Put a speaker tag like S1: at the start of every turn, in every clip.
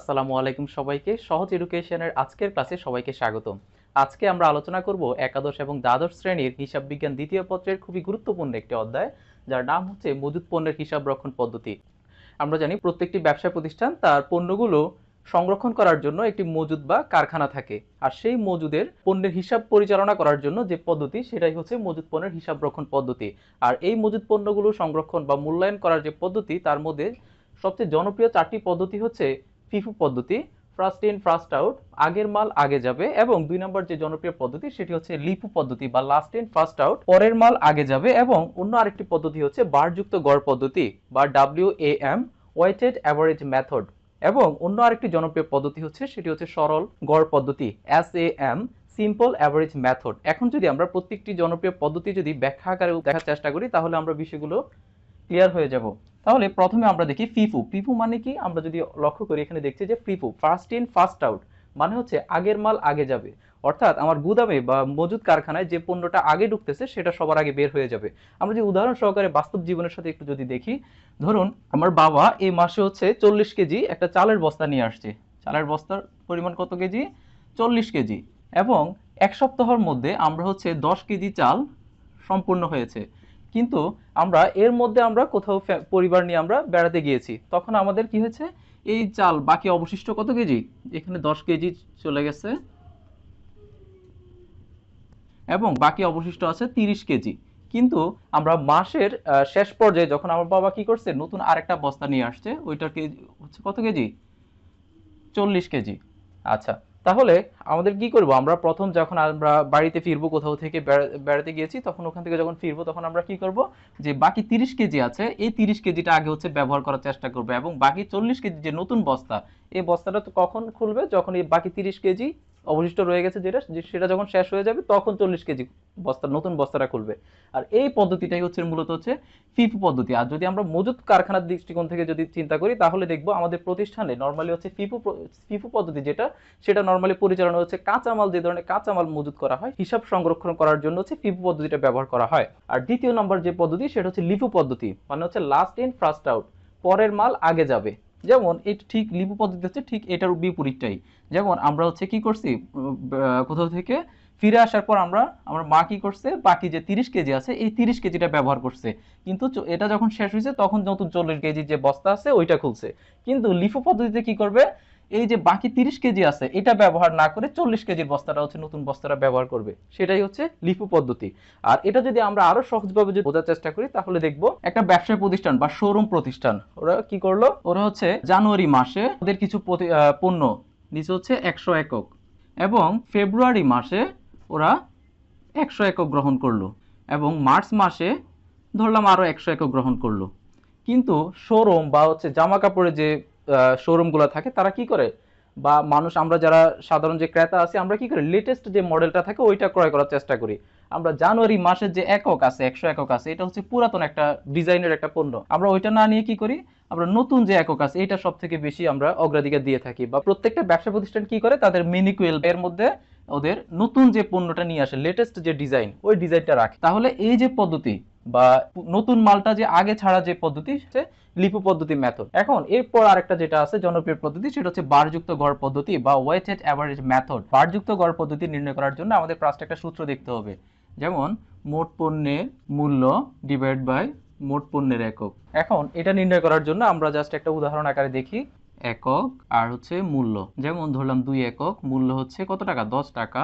S1: আসসালামু আলাইকুম সবাইকে। সহজ এডুকেশনের আজকের ক্লাসে সবাইকে স্বাগতম। আজকে আমরা আলোচনা করব একাদশ এবং দ্বাদশ শ্রেণীর হিসাব বিজ্ঞান দ্বিতীয় পত্রের খুবই গুরুত্বপূর্ণ একটি অধ্যায়, যার নাম হচ্ছে মজুত পণ্যের হিসাব রক্ষণ পদ্ধতি। আমরা জানি প্রত্যেকটি ব্যবসা প্রতিষ্ঠান তার পণ্যগুলো সংরক্ষণ করার জন্য একটি মজুদ বা কারখানা থাকে, আর সেই মজুদের পণ্যের হিসাব পরিচালনা করার জন্য যে পদ্ধতি সেটাই হচ্ছে মজুত পণ্যের হিসাব রক্ষণ পদ্ধতি। আর এই মজুদ পণ্যগুলো সংরক্ষণ বা মূল্যায়ন করার যে পদ্ধতি, তার মধ্যে সবচেয়ে জনপ্রিয় চারটি পদ্ধতি হচ্ছে ফিফু পদ্ধতি, ফার্স্ট ইন ফার্স্ট আউট, আগের মাল আগে যাবে, এবং ২ নম্বর যে জনপ্রিয় পদ্ধতি সেটি হচ্ছে লিপু পদ্ধতি বা লাস্ট ইন ফার্স্ট আউট, পরের মাল আগে যাবে, এবং অন্য আরেকটি পদ্ধতি হচ্ছে বারযুক্ত গড় পদ্ধতি বা WAM, ওয়েটেড অ্যাভারেজ মেথড, এবং অন্য আরেকটি জনপ্রিয় পদ্ধতি হচ্ছে সেটি হচ্ছে সরল গড় পদ্ধতি SAM, সিম্পল অ্যাভারেজ মেথড। এখন যদি আমরা প্রত্যেকটি জনপ্রিয় পদ্ধতি যদি ব্যাখ্যা আকারে দেখার চেষ্টা করি, তাহলে আমরা বিষয়গুলো ক্লিয়ার হয়ে যাব। তাহলে প্রথমে আমরা দেখি ফিফু। ফিফু মানে কি? আমরা যদি লক্ষ্য করি, এখানে দেখছি যে ফিফু ফার্স্ট ইন ফার্স্ট আউট মানে হচ্ছে আগের মাল আগে যাবে, অর্থাৎ আমার গুদামে বা মজুদ কারখানায় যে পণ্যটা আগে ঢুকতেছে সেটা সবার আগে বের হয়ে যাবে। আমরা যে উদাহরণ সহকারে বাস্তব জীবনের সাথে একটু যদি দেখি, ধরুন আমার বাবা এই মাসে হচ্ছে 40 কেজি একটা চালের বস্তা নিয়ে আসছে। চালের বস্তার পরিমাণ কত কেজি? 40 কেজি। এবং এক সপ্তাহের মধ্যে আমরা হচ্ছে 10 কেজি চাল সম্পূর্ণ হয়েছে। কিন্তু আমরা এর মধ্যে আমরা কোথাও পরিবার নিয়ে আমরা বেড়াতে গিয়েছি, তখন আমাদের কি হয়েছে, এই চাল বাকি অবশিষ্ট কত কেজি, এখানে 10 কেজি চলে গেছে, এবং বাকি অবশিষ্ট আছে 30 কেজি। কিন্তু আমরা মাসের শেষ পর্যায়ে যখন আমার বাবা কি করছে, নতুন আরেকটা বস্তা নিয়ে আসছে, ওইটার কেজি হচ্ছে কত কেজি? 40 কেজি। আচ্ছা, তাহলে আমাদের কি করব, আমরা প্রথম যখন আমরা বাড়িতে ফিরবো, কোথাও থেকে বেড়াতে গিয়েছি, তখন ওখান থেকে যখন ফিরবো তখন আমরা কি করব, যে বাকি 30 কেজি আছে এই 30 কেজিটা আগে হচ্ছে ব্যবহার করার চেষ্টা করবো, এবং বাকি 40 কেজি যে নতুন বস্তা, এই বস্তাটা তো কখন খুলবে, যখন এই বাকি 30 কেজি অবশিষ্ট রয়ে গেছে সেটা যখন শেষ হয়ে যাবে, তখন 40 কেজি বস্তা নতুন বস্তাটা খুলবে। আর এই পদ্ধতিটাই হচ্ছে মূলত হচ্ছে ফিফু পদ্ধতি। আর যদি আমরা মজুত কারখানার দৃষ্টিকোণ থেকে যদি চিন্তা করি, তাহলে দেখবো আমাদের প্রতিষ্ঠানে নর্মালি হচ্ছে ফিফু পদ্ধতি যেটা, সেটা নর্মালি পরিচালনা হচ্ছে কাঁচামাল, যে ধরনের কাঁচামাল মজুত করা হয় হিসাব সংরক্ষণ করার জন্য হচ্ছে ফিফু পদ্ধতিটা ব্যবহার করা হয়। আর দ্বিতীয় নম্বর যে পদ্ধতি সেটা হচ্ছে লিফু পদ্ধতি, মানে হচ্ছে লাস্ট ইন ফার্স্ট আউট, পরের মাল আগে যাবে। যেমন এই ঠিক লিপু পদ্ধতি হচ্ছে ঠিক এটার বিপরীতটাই। যেমন আমরা হচ্ছে কি করছি, কোথাও থেকে ফিরে আসার পর আমার মা কি করছে, বাকি যে 30 কেজি আছে এই 30 কেজিটা ব্যবহার করছে, কিন্তু এটা যখন শেষ হয়েছে তখন নতুন 40 কেজি যে বস্তা আছে ওইটা খুলছে। কিন্তু লিফু পদ্ধতিতে কি করবে, এই যে বাকি 30 কেজি আছে এটা ব্যবহার না করে 40 কেজির বস্তাটা হচ্ছে নতুন বস্তাটা ব্যবহার করবে, সেটাই হচ্ছে লিফু পদ্ধতি। আর এটা যদি আমরা আরো সহজভাবে যদি বোঝার চেষ্টা করি, তাহলে দেখবো একটা ব্যবসায় প্রতিষ্ঠান বা শোরুম প্রতিষ্ঠান, ওরা কি করলো, ওরা হচ্ছে জানুয়ারি মাসে ওদের কিছু পণ্য নিচে হচ্ছে 100 একক, এবং ফেব্রুয়ারি মাসে ওরা 100 একক গ্রহণ করলো, এবং মার্চ মাসে ধরলাম আরো 100 একক গ্রহণ করলো। কিন্তু শোরুম বা হচ্ছে জামা কাপড়ের যে শোরুম গুলো থাকে, তারা কি করে, বা মানুষ আমরা যারা সাধারণ যে ক্রেতা আছে, আমরা কি করি, লেটেস্ট যে মডেলটা থাকে ওইটা ক্রয় করার চেষ্টা করি। আমরা জানুয়ারি মাসের যে একক আছে, 100 একক আছে, এটা হচ্ছে পুরাতন একটা ডিজাইনের একটা পণ্য, আমরা ওইটা না নিয়ে কি করি, আমরা নতুন যে একক আছে এটা সব থেকে বেশি আমরা অগ্রাধিকার দিয়ে থাকি। বা প্রত্যেকটা ব্যবসা প্রতিষ্ঠান কি করে, তাদের মিনিকুয়েল এর মধ্যে ওদের নতুন যে পণ্যটা নিয়ে আসে, লেটেস্ট যে ডিজাইন, ওই ডিজাইনটা রাখে। তাহলে এই যে পদ্ধতি বা নতুন মালটা যে আগে ছাড়া যে পদ্ধতি, সে লিপু পদ্ধতি মেথড। এখন এরপর আরেকটা যেটা আছে জনপ্রিয় পদ্ধতি, সেটা হচ্ছে বারযুক্ত গড় পদ্ধতি বা ওয়েটেড অ্যাভারেজ মেথড। বারযুক্ত গড় পদ্ধতি নির্ণয় করার জন্য আমাদের ফার্স্ট একটা সূত্র দেখতে হবে, যেমন মোট পণ্যের মূল্য ডিভাইড বাই মোট পণ্যের একক। এখন এটা নির্ণয় করার জন্য আমরা জাস্ট একটা উদাহরণ আকারে দেখি, একক আর হচ্ছে মূল্য। যেমন ধরলাম 2 একক, মূল্য হচ্ছে কত টাকা, 10 টাকা।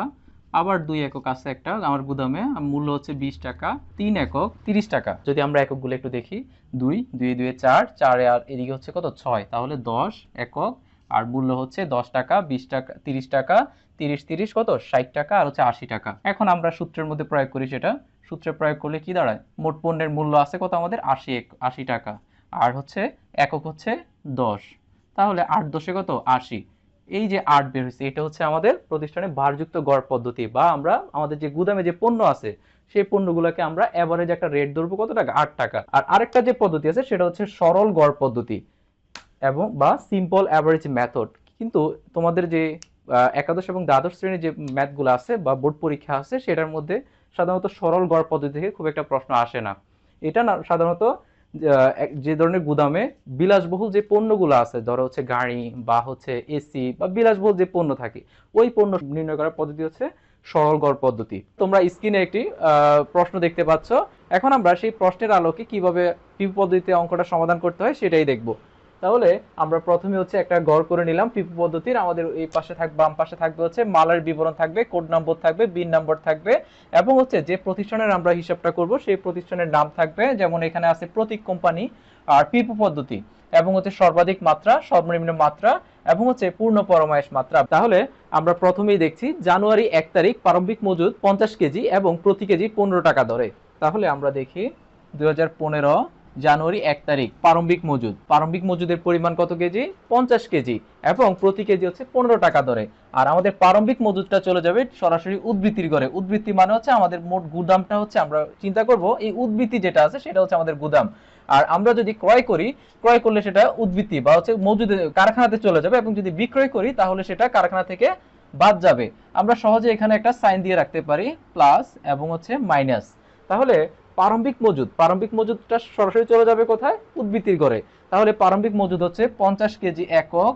S1: আবার 2 একক আছে একটা আমার গুদামে, মূল্য হচ্ছে 20 টাকা। 3 একক 30 টাকা। যদি আমরা এককগুলো একটু দেখি, 2 2 2 4 4, আর এদিকে হচ্ছে কত, 6, তাহলে 10 একক, আর মূল্য হচ্ছে 10 টাকা, 20 টাকা, 30 টাকা, 30 30 কত, 60 টাকা, আর হচ্ছে 80 টাকা। এখন আমরা সূত্রের মধ্যে প্রয়োগ করি, সেটা সূত্রে প্রয়োগ করলে কি দাঁড়ায়, মোট পণ্যের মূল্য আছে কত আমাদের, 80 টাকা, আর হচ্ছে একক হচ্ছে 10, তাহলে 8 10 কত, 80। এই যে 8 বের হয়েছে, এটা হচ্ছে আমাদের প্রতিষ্ঠানে ভারযুক্ত গড় পদ্ধতি, বা আমরা আমাদের যে গুদামে যে পণ্য আছে সেই পণ্যগুলোকে আমরা এভারেজ একটা রেট ধরবো কত টাকা, 8 টাকা। আর আরেকটা যে পদ্ধতি আছে সেটা হচ্ছে সরল গড় পদ্ধতি এবং বা সিম্পল অ্যাভারেজ মেথড। কিন্তু তোমাদের যে একাদশ এবং দ্বাদশ শ্রেণীর যে ম্যাথগুলো আছে বা বোর্ড পরীক্ষা আছে, সেটার মধ্যে সাধারণত সরল গড় পদ্ধতি থেকে খুব একটা প্রশ্ন আসে না। এটা না সাধারণত যে ধরনের গুদামে বিলাসবহুল যে পণ্যগুলো আছে, ধরো হচ্ছে গাড়ি বা হচ্ছে এসি বা বিলাসবহুল যে পণ্য থাকে, ওই পণ্য নির্ণয় করার পদ্ধতি হচ্ছে সরল গড় পদ্ধতি। তোমরা স্ক্রিনে একটি প্রশ্ন দেখতে পাচ্ছ। এখন আমরা সেই প্রশ্নের আলোকে কিভাবে পিপু পদ্ধতিতে অঙ্কটা সমাধান করতে হয় সেটাই দেখব। তাহলে আমরা প্রথমে হচ্ছে একটা গড় করে নিলাম পিপু পদ্ধতির। আমাদের এই পাশে থাকবে, বাম পাশে থাকবে হচ্ছে মালের বিবরণ থাকবে, কোড নম্বর থাকবে, বিন নম্বর থাকবে, এবং হচ্ছে যে প্রতিষ্ঠানের আমরা হিসাবটা করব সেই প্রতিষ্ঠানের নাম থাকবে, যেমন এখানে আছে প্রতীক কোম্পানি, আর পিপু পদ্ধতি, এবং হচ্ছে সর্বাধিক মাত্রা, সর্বনিম্ন মাত্রা, এবং হচ্ছে পূর্ণ পরমায়স মাত্রা। তাহলে আমরা প্রথমেই দেখছি জানুয়ারি 1 তারিখ প্রারম্ভিক মজুদ 50 কেজি এবং প্রতি কেজি 15 টাকা দরে। তাহলে আমরা দেখি 2015 জানুয়ারি 1 তারিখ প্রারম্ভিক মজুদের পরিমাণ কত কেজি? 50 কেজি, এবং প্রতি কেজি হচ্ছে 15 টাকা দরে। আর আমাদের প্রারম্ভিক মজুদটা চলে যাবে সরাসরি উদ্বৃত্তির ঘরে। উদ্বৃত্তি মানে হচ্ছে আমাদের মোট গুদামটা হচ্ছে, আমরা চিন্তা করব এই উদ্বৃত্তি যেটা আছে সেটা হচ্ছে আমাদের গুদাম। আর আমরা যদি ক্রয় করি, ক্রয় করলে সেটা উদ্বৃত্তি বা হচ্ছে মজুদে কারখানাতে চলে যাবে, এবং যদি বিক্রয় করি তাহলে সেটা কারখানা থেকে বাদ যাবে। আমরা সহজে এখানে একটা সাইন দিয়ে রাখতে পারি, প্লাস এবং হচ্ছে মাইনাস। তাহলে প্রারম্ভিক মজুদটা সরাসরি চলে যাবে কোথায়? উদ্বৃত্তির ঘরে। তাহলে প্রারম্ভিক মজুদ হচ্ছে 50 কেজি একক,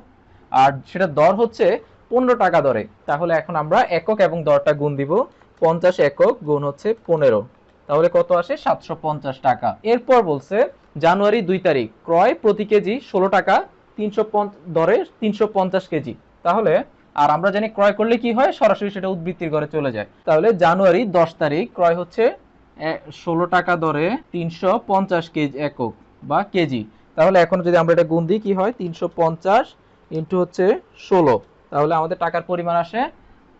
S1: আর সেটা দর হচ্ছে 15 টাকা দরে। তাহলে এখন আমরা একক এবং দরটা গুণ দিব। 50 একক গুণ হচ্ছে 15, তাহলে কত আসে? 750 টাকা। এরপর বলছে জানুয়ারি 2 তারিখ ক্রয় প্রতি কেজি 16 টাকা, 350 দরে 350 কেজি। তাহলে আর আমরা জানি ক্রয় করলে কি হয়, সরাসরি সেটা উদ্বৃত্তির ঘরে চলে যায়। তাহলে জানুয়ারি 10 তারিখ ক্রয় হচ্ছে 16 টাকা দরে 350 কেজি একক বা কেজি। তাহলে এখন যদি আমরা এটা গুণ দিই কি হয়? 350 ইন্টু হচ্ছে 16, তাহলে আমাদের টাকার পরিমাণ আসে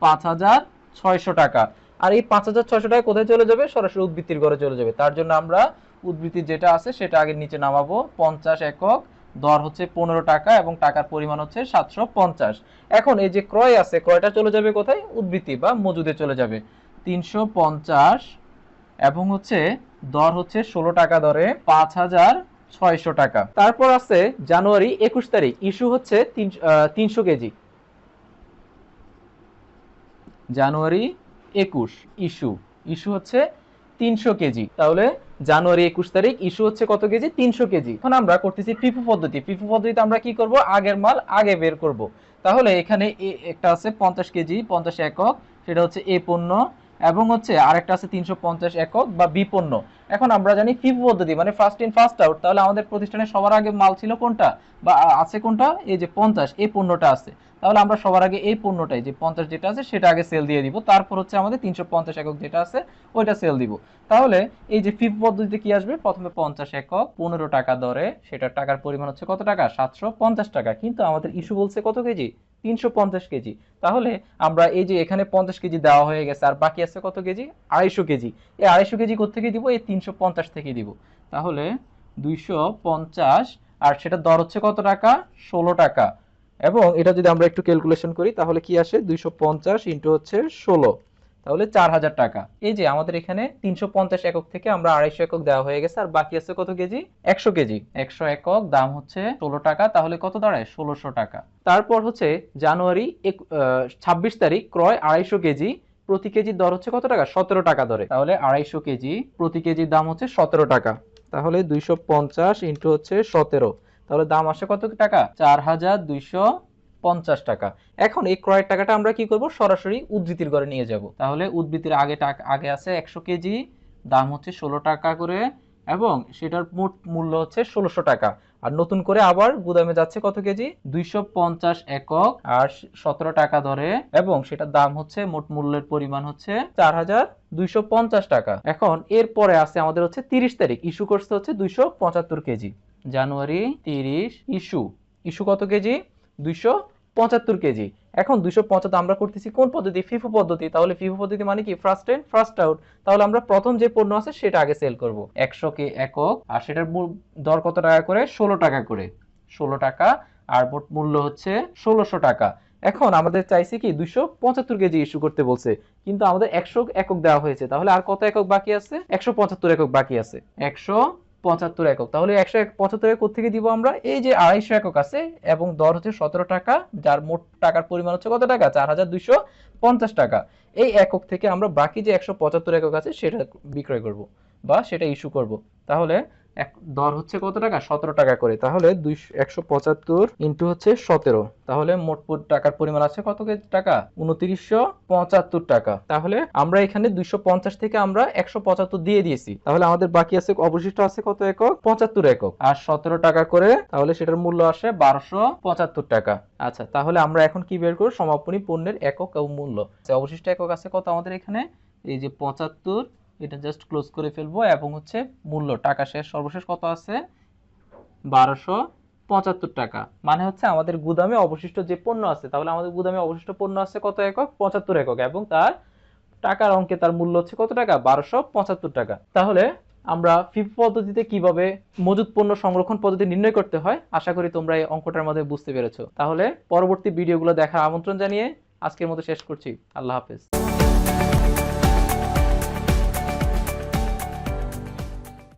S1: 5600 টাকা। আর এই 5600 টাকা কোথায় চলে যাবে? সরাসরি উদ্বৃত্তির ঘরে চলে যাবে। তার জন্য আমরা উদ্বৃত্তি যেটা আছে সেটা আগে নিচে নামাবো। 50 একক, দর হচ্ছে 15 টাকা, এবং টাকার পরিমাণ হচ্ছে 750। এখন এই যে ক্রয় আছে, ক্রয়টা চলে যাবে কোথায়? উদ্বৃত্তি বা মজুদে চলে যাবে। 350 এবং হচ্ছে দর হচ্ছে 16 টাকা দরে 5600 টাকা। তারপর আছে জানুয়ারি 21 তারিখ ইস্যু হচ্ছে 300 কেজি। জানুয়ারি 21 ইস্যু হচ্ছে 300 কেজি। তাহলে জানুয়ারি 21 তারিখ ইস্যু হচ্ছে কত কেজি? 300 কেজি। এখন আমরা করতেছি ফিফো পদ্ধতি। ফিফো পদ্ধতিতে আমরা কি করব? আগের মাল আগে বের করব। তাহলে এখানে একটা আছে 50 কেজি 50 একক, সেটা হচ্ছে এ পণ্য, এবং হচ্ছে আরেকটা আছে 350 একক বা বি পণ্য। এখন আমরা জানি ফিফো পদ্ধতি মানে ফার্স্ট ইন ফার্স্ট আউট। তাহলে আমাদের প্রতিষ্ঠানে সবার আগে মাল ছিল কোনটা বা আছে কোনটা? এই যে 50, এই পণ্যটা আছে। তাহলে আমরা সবার আগে এই পণ্যটাই, যে 50 যেটা আছে সেটা আগে সেল দিয়ে দিব, তারপর হচ্ছে আমাদের 350 একক যেটা আছে ওইটা সেল দিব। তাহলে এই যে ফিফ পদ্ধতিতে কি আসবে? প্রথমে 50 একক 15 টাকা দরে, সেটা টাকার পরিমাণ হচ্ছে কত টাকা? 750 টাকা। কিন্তু আমাদের ইস্যু বলছে কত কেজি? 350 কেজি। তাহলে আমরা এই যে এখানে 50 কেজি দেওয়া হয়ে গেছে, আর বাকি আছে কত কেজি? 250 কেজি। এই 250 কেজি কোত্থেকে দিব? এই 350 থেকে দিব। তাহলে 250, আর সেটা দর হচ্ছে কত টাকা? 16 টাকা। এবং এটা যদি আমরা একটু ক্যালকুলেশন করি তাহলে কি আসে? 250 ইন্টু হচ্ছে 16, তাহলে 4000 টাকা। এই যে আমাদের এখানে 350 একক থেকে আমরা 250 একক দেওয়া হয়ে গেছে, আর বাকি আছে কত কেজি? 100 কেজি। 100 একক, দাম হচ্ছে 16 টাকা, তাহলে কত দাঁড়ায়? 1600 টাকা। তারপর হচ্ছে জানুয়ারি 26 তারিখ ক্রয় 250 কেজি, প্রতি কেজির দর হচ্ছে কত টাকা? 17 টাকা দরে। তাহলে 250 কেজি, প্রতি কেজির দাম হচ্ছে 17 টাকা। তাহলে 250 ইন্টু হচ্ছে 17, তাহলে দাম আসে কত টাকা? 4250 টাকা। এখন এই ক্রয়ের টাকাটা আমরা কি করব? সরাসরি উদ্ধৃতির ঘরে নিয়ে যাব। তাহলে উদ্ধৃতির আগে আছে 100 কেজি, দাম হচ্ছে 16 টাকা করে, এবং সেটার মোট মূল্য হচ্ছে 1600 টাকা। আর নতুন করে আবার গুদামে যাচ্ছে কত কেজি? 250 একক, আর 17 টাকা ধরে, এবং সেটার দাম হচ্ছে, মোট মূল্যের পরিমাণ হচ্ছে 4250 টাকা। এখন এরপরে আছে আমাদের হচ্ছে 30 তারিখ ইস্যু করতে হচ্ছে 275 কেজি। জানুয়ারি 30 ইস্যু কত কেজি? 275 কেজি। এখন 275 আমরা করতেছি কোন পদ্ধতি? ফিফো পদ্ধতি। তাহলে ফিফো পদ্ধতি মানে কি? First in first out. তাহলে আমরা প্রথম যে পণ্য আছে সেটা আগে সেল করব। 100 কে একক, আর সেটার দর কত টাকা করে? 16 টাকা করে। 16 টাকা, আর মোট মূল্য হচ্ছে 1600 টাকা। এখন আমাদের চাইছে কি? 275 কেজি ইস্যু করতে বলছে, কিন্তু আমাদের 100 একক দেওয়া হয়েছে। তাহলে আর কত একক বাকি আছে? 175 একক বাকি আছে। 175 একক। তাহলে 175 একক থেকে দিব আমরা? এই যে 250 একক আছে, এবং দর হচ্ছে 17 টাকা, যার মোট টাকার পরিমাণ হচ্ছে কত টাকা? 4250 টাকা। এই একক থেকে আমরা বাকি যে 175 একক আছে সেটা বিক্রয় করব বা সেটা ইস্যু করব। তাহলে দর হচ্ছে কত টাকা, 17 টাকা করে। তাহলে 175 ইন্টু হচ্ছে 17, তাহলে মোট টাকার পরিমাণ আছে কত টাকা, 2975 টাকা। তাহলে আমরা এখানে 250 থেকে আমরা 175 দিয়ে দিয়েছি, তাহলে আমাদের বাকি আছে, অবশিষ্ট আছে কত একক, 75 একক, আর 17 টাকা করে, তাহলে সেটার মূল্য আসে 1275 টাকা। আচ্ছা, তাহলে আমরা এখন কি বের করব, সমাপনী পণ্যের একক এবং মূল্য। অবশিষ্ট একক আছে কত আমাদের এখানে, এই যে 75, এটা জাস্ট ক্লোজ করে ফেলবো, এবং হচ্ছে মূল্য টাকা শেষ, সর্বশেষ কত আছে, 1275 টাকা। মানে হচ্ছে আমাদের গুদামে অবশিষ্ট যে পণ্য আছে, তাহলে আমাদের গুদামে অবশিষ্ট পণ্য আছে কত একক, 75 একক, এবং তার টাকার অঙ্কে তার মূল্য হচ্ছে কত টাকা, 1275 টাকা। তাহলে আমরা ফিফো পদ্ধতিতে কিভাবে মজুত পণ্য সংরক্ষণ পদ্ধতি নির্ণয় করতে হয়, আশা করি তোমরা এই অঙ্কটার মধ্যে বুঝতে পেরেছো। তাহলে পরবর্তী ভিডিওগুলো দেখার আমন্ত্রণ জানিয়ে আজকের মতো শেষ করছি। আল্লাহ হাফেজ।